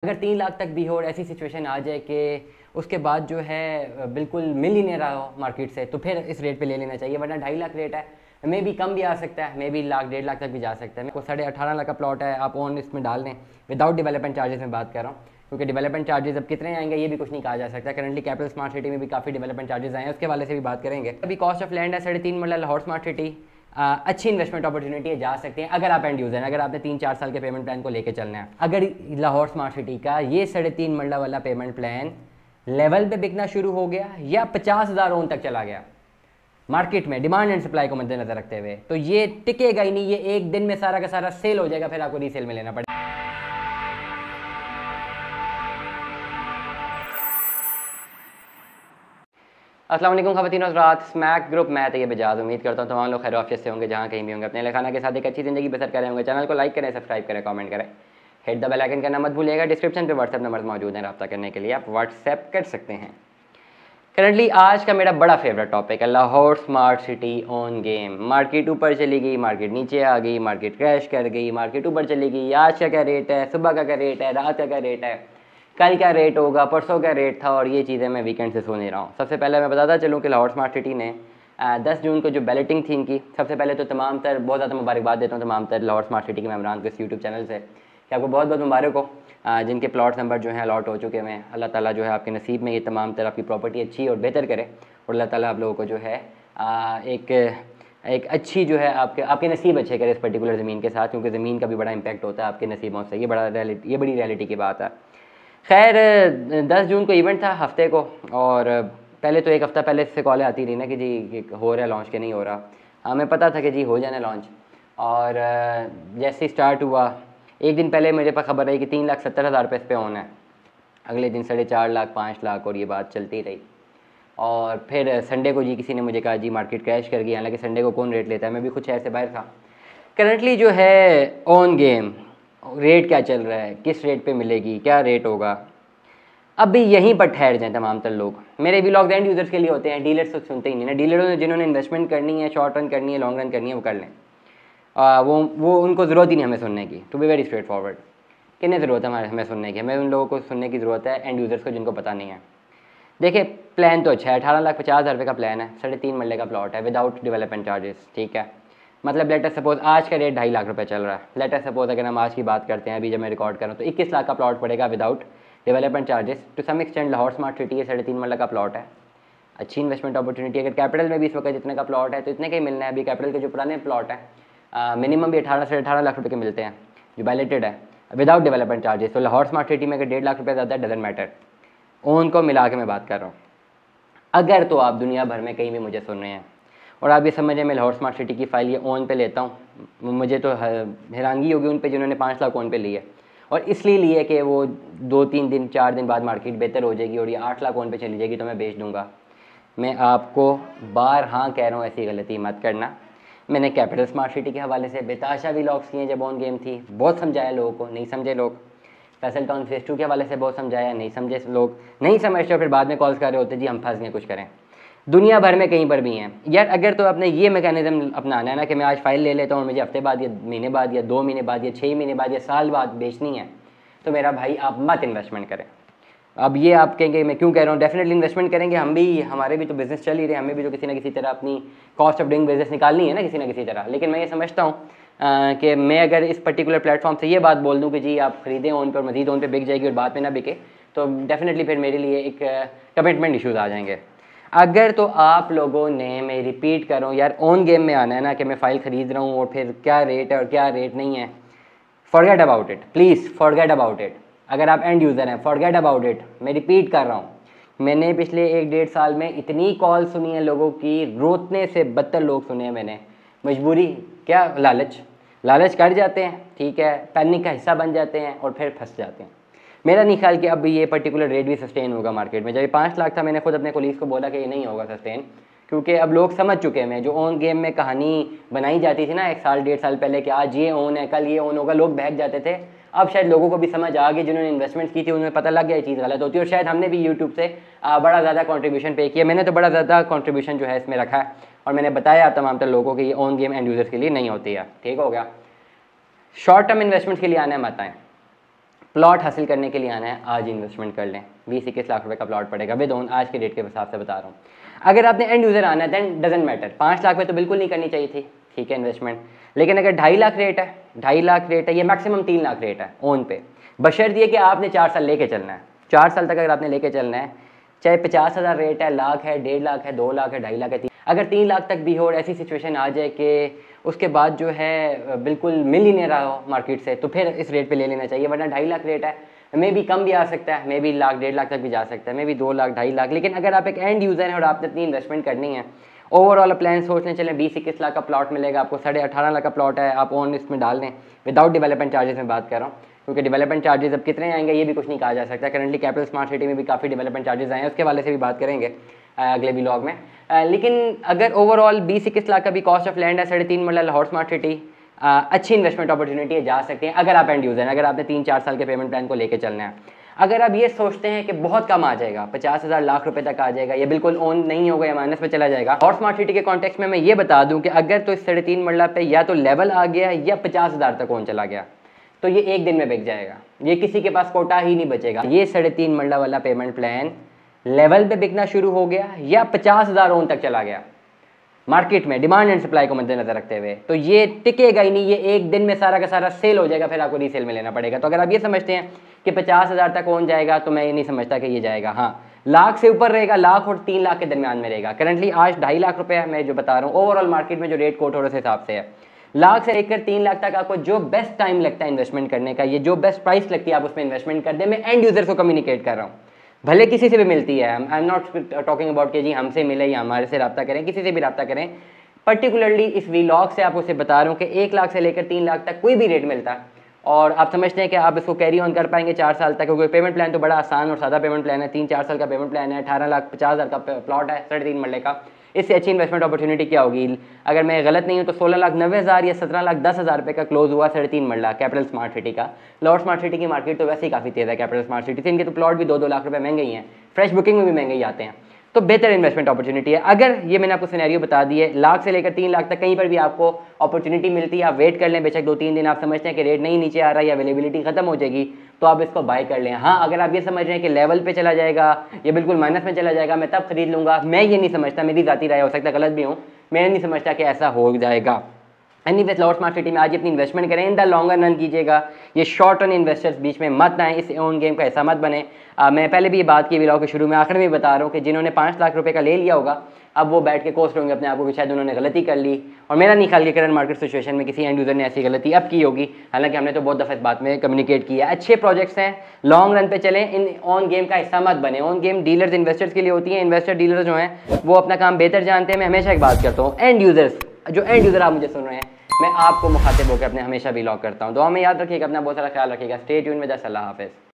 अगर 3 लाख तक भी हो और ऐसी सिचुएशन आ जाए कि उसके बाद जो है बिल्कुल मिल ही नहीं रहा हो मार्केट से, तो फिर इस रेट पे ले लेना चाहिए, वरना 2.5 लाख रेट है, मे भी कम भी आ सकता है, मे भी लाख 1.5 लाख तक भी जा सकता है। 18.5 लाख का प्लॉट है, आप ऑन इसमें डाल दें विदाउट डेवलपमेंट चार्जेस में बात कर रहा हूँ, क्योंकि डेवलपमेंट चार्जेस अब कितने आएंगे ये भी कुछ नहीं कहा जा सकता। करंटली कैपिटल स्मार्ट सिटी में भी काफ़ी डेवलपमेंट चार्जेस आए हैं, उसके वाले से भी बात करेंगे। अभी कॉस्ट ऑफ लैंड है 3.5 मरला लाहौर स्मार्ट सिटी, अच्छी इन्वेस्टमेंट अपॉर्चुनिटी है, जा सकते हैं अगर आप एंड यूज़र हैं, अगर आपने 3-4 साल के पेमेंट प्लान को लेकर चलना है। अगर लाहौर स्मार्ट सिटी का ये 3.5 मरला वाला पेमेंट प्लान लेवल पे बिकना शुरू हो गया या 50,000 ओन तक चला गया मार्केट में डिमांड एंड सप्लाई को मद्देनजर रखते हुए, तो ये टिकेगा ही नहीं, ये एक दिन में सारा का सारा सेल हो जाएगा, फिर आपको रीसेल में लेना पड़ेगा। अस्सलाम वालेकुम ख़वातीन हज़रात, स्मैक ग्रुप मैं तैयब एजाज़ उम्मीद करता हूँ तमाम लोग खैर आफियत से होंगे जहाँ कहीं भी होंगे, अपने लखाना के साथ एक अच्छी ज़िंदगी बसर कर रहे होंगे। चैनल को लाइक करें, सब्सक्राइब करें, कमेंट करें, हिट द बेल आइकन करना मत भूलिएगा। डिस्क्रिप्शन पे व्हाट्सएप नंबर मौजूद हैं, रब्ता करने के लिए आप व्हाट्सएप कर सकते हैं। करंटली आज का मेरा बड़ा फेवरेट टॉपिक है Lahore smart city on game. Market ऊपर चली गई, मार्केट नीचे आ गई, मार्केट क्रैश कर गई, मार्केट ऊपर चली गई, आज का क्या रेट है, सुबह का क्या रेट है, रात का क्या रेट है, कल क्या रेट होगा, परसों का रेट था, और ये चीज़ें मैं वीकेंड से सुन ही रहा हूँ। सबसे पहले मैं बताता चलूँ कि लाहौर स्मार्ट सिटी ने 10 जून को जो बैलेटिंग थी इनकी, सबसे पहले तो तमाम तर बहुत ज़्यादा मुबारकबाद देता हूँ तमाम तर लाहौर स्मार्ट सिटी के मेम्बरान को इस यूट्यूब चैनल से, कि आपको बहुत बहुत मुबारक हो जिनके प्लॉट नंबर जो हैं अलॉट हो चुके हैं। अल्लाह ताला जो है आपके नसीब में ये तमाम तर आपकी प्रॉपर्टी अच्छी और बेहतर करे, और अल्लाह ताला आप लोगों को जो है एक अच्छी जो है आपके नसीब अच्छे करे इस पर्टिकुलर ज़मीन के साथ, क्योंकि ज़मीन का भी बड़ा इंपैक्ट होता है आपके नसीबों से। ये बड़ी रियलिटी की बात है। खैर 10 जून को इवेंट था हफ्ते को, और पहले तो एक हफ़्ता पहले से कॉलें आती रही ना कि जी हो रहा है लॉन्च, के नहीं हो रहा। हमें पता था कि जी हो जाना लॉन्च, और जैसे ही स्टार्ट हुआ एक दिन पहले मेरे पास खबर आई कि 3,70,000 रुपये इस पर ऑन है। अगले दिन 4.5 लाख, 5 लाख, और ये बात चलती रही। और फिर संडे को जी किसी ने मुझे कहा जी मार्केट क्रैश कर गई, हालांकि संडे को कौन रेट लेता है, मैं भी कुछ शहर से बाहर था। करंटली जो है ऑन गेम रेट क्या चल रहा है, किस रेट पे मिलेगी, क्या रेट होगा, अब भी यहीं पर ठहर जाएं तमाम तर लोग। मेरे भी लॉन्ग रन यूज़र्स के लिए होते हैं, डीलर्स तो सुनते ही नहीं ना। डीलरों ने जिन्होंने इन्वेस्टमेंट करनी है, शॉर्ट रन करनी है, लॉन्ग रन करनी है, वो कर लें। वो उनको ज़रूरत ही नहीं हमें सुनने की, to be very straight forward. कितनी ज़रूरत है हमें सुनने की, हमें उन लोगों को सुनने की ज़रूरत है एंड यूज़र्स को जिनको पता नहीं है। देखिए प्लान तो अच्छा है, 18,50,000 रुपये का प्लान है, 3.5 मरले का प्लॉट है विदाउट डेवलपमेंट चार्जेस, ठीक है। मतलब लेटर सपोज आज का रेट 2.5 लाख रुपये चल रहा है। लेटर सपोज अगर हम आज की बात करते हैं, अभी जब मैं रिकॉर्ड कर रहा हूँ, तो 21 लाख का प्लॉट पड़ेगा without development charges. To some extent Lahore smart city है, 3.5 मरला का प्लॉट है, अच्छी इन्वेस्टमेंट अपॉर्चुनिटी। अगर कैपिटल में भी इस वक्त जितने का प्लॉट है तो इतने का ही मिलना है। अभी कैपिटल के जो पुराने प्लॉट है मिनिमम भी 18 लाख रुपये के मिलते हैं जो बैलेटेड है विदाउट डेवलपमेंट चार्जेस। तो लाहौर स्मार्ट सिटी में अगर 1.5 लाख रुपये ज़्यादा है, डजंट मैटर, ओन को मिला के मैं बात कर रहा हूँ। अगर तो आप दुनिया भर में कहीं भी मुझे सुन रहे हैं और आप ये समझें मैं लाहौर स्मार्ट सिटी की फ़ाइल ये ऑन पे लेता हूँ, मुझे तो हैरानगी होगी उन पे जिन्होंने 5 लाख ऑन पे लिए, और इसलिए लिए कि वो 2-3 दिन 4 दिन बाद मार्केट बेहतर हो जाएगी और ये 8 लाख ऑन पे चली जाएगी तो मैं बेच दूँगा। मैं आपको बार हाँ कह रहा हूँ, ऐसी गलती मत करना। मैंने कैपिटल स्मार्ट सिटी के हवाले से बेताशा व्लॉग्स किए जब ऑन गेम थी, बहुत समझाया लोगों को, नहीं समझे लोग। फैसल टाउन फेज़ 2 के हवाले से बहुत समझाया, नहीं समझे लोग, नहीं समझते, फिर बाद में कॉल्स कर रहे होते जी हम फंस गए, कुछ करें। दुनिया भर में कहीं पर भी हैं यार। अगर तो आपने ये मैकेनिज्म अपनाना है ना कि मैं आज फाइल ले लेता हूँ, मुझे हफ्ते बाद या महीने बाद या 2 महीने बाद या 6 महीने बाद या साल बाद बेचनी है, तो मेरा भाई आप मत इन्वेस्टमेंट करें। अब ये आप कहेंगे मैं क्यों कह रहा हूँ, डेफिनेटली इन्वेस्टमेंट करेंगे हम भी, हमारे भी तो बिज़नेस चल ही रहे हैं, हमें भी तो किसी ना किसी तरह अपनी कॉस्ट ऑफ डूइंग बिज़नेस निकालनी है ना किसी ना किसी तरह। लेकिन मैं ये समझता हूँ कि मैं अगर इस पर्टिकुलर प्लेटफॉर्म से ये बात बोल दूँ कि जी आप ख़रीदें ऑन पर, मज़ीद ऑन पे बिक जाएगी और बाद में ना बिके, तो डेफिनेटली फिर मेरे लिए एक कमिटमेंट इशूज़ आ जाएंगे। अगर तो आप लोगों ने, मैं रिपीट कर रहा हूँ यार, ऑन गेम में आना है ना कि मैं फ़ाइल ख़रीद रहा हूँ और फिर क्या रेट है और क्या रेट नहीं है, forget about it, please forget about it. अगर आप एंड यूज़र हैं फॉरगेट अबाउट इट। मैं रिपीट कर रहा हूँ, मैंने पिछले 1-1.5 साल में इतनी कॉल सुनी है लोगों की, रोतने से बदतर लोग सुने हैं मैंने। मजबूरी क्या, लालच कर जाते हैं, ठीक है, पैनिक का हिस्सा बन जाते हैं और फिर फंस जाते हैं। मेरा नहीं ख्याल कि अब ये पर्टिकुलर रेट भी सस्टेन होगा मार्केट में। जब ये 5 लाख था, मैंने खुद अपने कोलीग्स को बोला कि ये नहीं होगा सस्टेन, क्योंकि अब लोग समझ चुके हैं। जो ऑन गेम में कहानी बनाई जाती थी ना 1 साल 1.5 साल पहले कि आज ये ऑन है, कल ये ऑन होगा, लोग बहक जाते थे। अब शायद लोगों को भी समझ आ गई, जिन्होंने इन्वेस्टमेंट की थी उन्हें पता लग गया ये चीज़ गलत होती है। और शायद हमने भी यूट्यूब से बड़ा ज़्यादा कंट्रीब्यूशन पे किया, मैंने तो बड़ा ज़्यादा कंट्रीब्यूशन जो है इसमें रखा है, और मैंने बताया तमाम तर लोगों को ये ऑन गेम एंड यूज़र्स के लिए नहीं होती है, ठीक हो गया। शॉर्ट टर्म इन्वेस्टमेंट के लिए आने मत आएँ, प्लॉट हासिल करने के लिए आना है, आज इन्वेस्टमेंट कर लें। 20-21 लाख रुपए का प्लॉट पड़ेगा विद ओन, आज के डेट के हिसाब से बता रहा हूँ। अगर आपने एंड यूज़र आना है देन डजेंट मैटर, 5 लाख पे तो बिल्कुल नहीं करनी चाहिए थी, ठीक है इन्वेस्टमेंट। लेकिन अगर 2.5 लाख रेट है, 2.5 लाख रेट है, ये मैक्सिमम 3 लाख रेट है ओन पे, बशर्त ये कि आपने 4 साल लेके चलना है। 4 साल तक अगर आपने लेके चलना है, चाहे 50,000 रेट है, लाख है, 1.5 लाख है, 2 लाख है, 2.5 लाख है, अगर 3 लाख तक भी हो और ऐसी सिचुएशन आ जाए कि उसके बाद जो है बिल्कुल मिल ही नहीं रहा हो मार्केट से, तो फिर इस रेट पे ले लेना चाहिए। वरना 2.5 लाख रेट है, मे भी कम भी आ सकता है, मे भी लाख 1.5 लाख तक भी जा सकता है, मे भी 2 लाख 2.5 लाख। लेकिन अगर आप एक एंड यूज़र हैं और आपने इतनी इन्वेस्टमेंट करनी है, ओवरऑल प्लान सोचने चलें 20-21 लाख का प्लॉट मिलेगा आपको, 18.5 लाख का प्लॉट है, आप ओन इसमें डाल दें विदाउट डेवलपमेंट चार्जेस में बात कर रहा हूँ, क्योंकि डेवलपमेंट चार्जेस अब कितने आएंगे ये भी कुछ नहीं कहा जा सकता। करंटली कैपिटल स्मार्ट सिटी में भी काफ़ी डेवलपमेंट चार्जेस आए हैं, उसके वाले से भी बात करेंगे अगले व्लॉग में। लेकिन अगर ओवरऑल 20-21 लाख का भी कॉस्ट ऑफ लैंड है, 3.5 मरला लाहौर स्मार्ट सिटी, अच्छी इन्वेस्टमेंट अपॉर्चुनिटी है, जा सकते हैं अगर आप एंड यूज़र हैं, अगर आपने 3-4 साल के पेमेंट प्लान को लेकर चलना है। अगर आप ये सोचते हैं कि बहुत कम आ जाएगा, 50,000 लाख रुपए तक आ जाएगा, ये बिल्कुल ओन नहीं होगा या माइनस में चला जाएगा, और स्मार्ट सिटी के कॉन्टेक्स्ट में मैं ये बता दूं कि अगर तो इस 3.5 मरला पे या तो लेवल आ गया या 50,000 तक ओन चला गया, तो ये एक दिन में बिक जाएगा, ये किसी के पास कोटा ही नहीं बचेगा। ये 3.5 मरला वाला पेमेंट प्लान लेवल पे बिकना शुरू हो गया या 50,000 ओन तक चला गया मार्केट में, डिमांड एंड सप्लाई को मद्देनजर रखते हुए, तो ये टिकेगा ही नहीं, ये एक दिन में सारा का सारा सेल हो जाएगा, फिर आपको रीसेल में लेना पड़ेगा। तो अगर आप ये समझते हैं कि 50,000 तक ओन जाएगा, तो मैं ये नहीं समझता कि ये जाएगा। हाँ, लाख से ऊपर रहेगा, लाख और 3 लाख के दरमियान में रहेगा। करंटली आज 2.5 लाख रुपये मैं जो बता रहा हूँ ओवरऑल मार्केट में जो रेट कोट हो रहे उस हिसाब से है। लाख से लेकर 3 लाख तक आपको जो बेस्ट टाइम लगता है इन्वेस्टमेंट करने का, ये जो बेस्ट प्राइस लगती है आप उसमें इन्वेस्टमेंट कर दें। मैं एंड यूजर्स को कम्युनिकेट कर रहा हूँ, भले किसी से भी मिलती है, I am not talking about कि जी हमसे मिले या हमारे से रब्ता करें, किसी से भी रब्ता करें। पर्टिकुलरली इस व्लॉग से आपको बता रहा हूँ कि 1 लाख से लेकर 3 लाख तक कोई भी रेट मिलता है और आप समझते हैं कि आप इसको कैरी ऑन कर पाएंगे 4 साल तक, क्योंकि पेमेंट प्लान तो बड़ा आसान और सादा पेमेंट प्लान है। 3-4 साल का पेमेंट प्लान है, 18,50,000 का प्लॉट है, 3.5 मरले का। इससे अच्छी इन्वेस्टमेंट अपॉर्चुनिटी क्या होगी? अगर मैं गलत नहीं हूँ तो 16,90,000 या 17,10,000 रुपये का क्लोज हुआ 3.5 मरला कैपिटल स्मार्ट सिटी का। लाहौर स्मार्ट सिटी की मार्केट तो वैसे ही काफ़ी तेज़ है कैपिटल स्मार्ट सिटी से, इनके तो प्लॉट भी 2-2 लाख रुपये महंगे ही हैं, फ्रेश बुकिंग में भी महंगे ही आते हैं, तो बेहतर इन्वेस्टमेंट अपॉर्चुनिटी है। अगर ये मैंने आपको सिनेरियो बता दी है, लाख से लेकर 3 लाख तक कहीं पर भी आपको अपॉर्चुनिटी मिलती है, आप वेट कर लें, बेशक 2-3 दिन आप समझते हैं कि रेट नहीं नीचे आ रहा है या अवेलेबिलिटी खत्म हो जाएगी, तो आप इसको बाय कर लें। हाँ, अगर आप ये समझ रहे हैं कि लेवल पे चला जाएगा या बिल्कुल माइनस में चला जाएगा, मैं तब खरीद लूँगा, मैं ये नहीं समझता, मेरी ज़ाती राय हो सकता है गलत भी हूँ, मैं नहीं समझता कि ऐसा हो जाएगा। एनीवेज लाहौर स्मार्ट सिटी में आज अपनी इन्वेस्टमेंट करें, इन द लॉन्गर रन कीजिएगा, ये शॉर्ट रन इन्वेस्टर्स बीच में मत आए, इस ओन गेम का हिस्सा मत बने। मैं पहले भी ये बात की व्लॉग के शुरू में, आखिर में बता रहा हूँ कि जिन्होंने 5 लाख रुपए का ले लिया होगा, अब वो बैठ के कोस्ट होंगे अपने आप को कि शायद उन्होंने गलती कर ली, और मेरा नहीं ख्याल कि करंट मार्केट सिचुएशन में किसी एंड यूजर ने ऐसी गलती अब की होगी। हालांकि हमने तो बहुत दफ़ा इस बात में कम्युनिकेट किया। अच्छे प्रोजेक्ट्स हैं, लॉन्ग रन पे चलें, इन ऑन गेम का हिस्सा मत बने। ऑन गेम डीलर्स इन्वेस्टर्स के लिए होती है, इन्वेस्टर डीलर जो हैं वो अपना काम बेहतर जानते हैं। मैं हमेशा एक बात करता हूँ, एंड यूजर्स, जो एंड यूजर आप मुझे सुन रहे हैं, मैं आपको मुखातिब होकर अपने हमेशा व्लॉग करता हूँ। दुआ में याद रखिएगा, अपना बहुत सारा ख्याल रखिएगा। स्टे ट्यून में, जस्ट अल्लाह हाफिज़।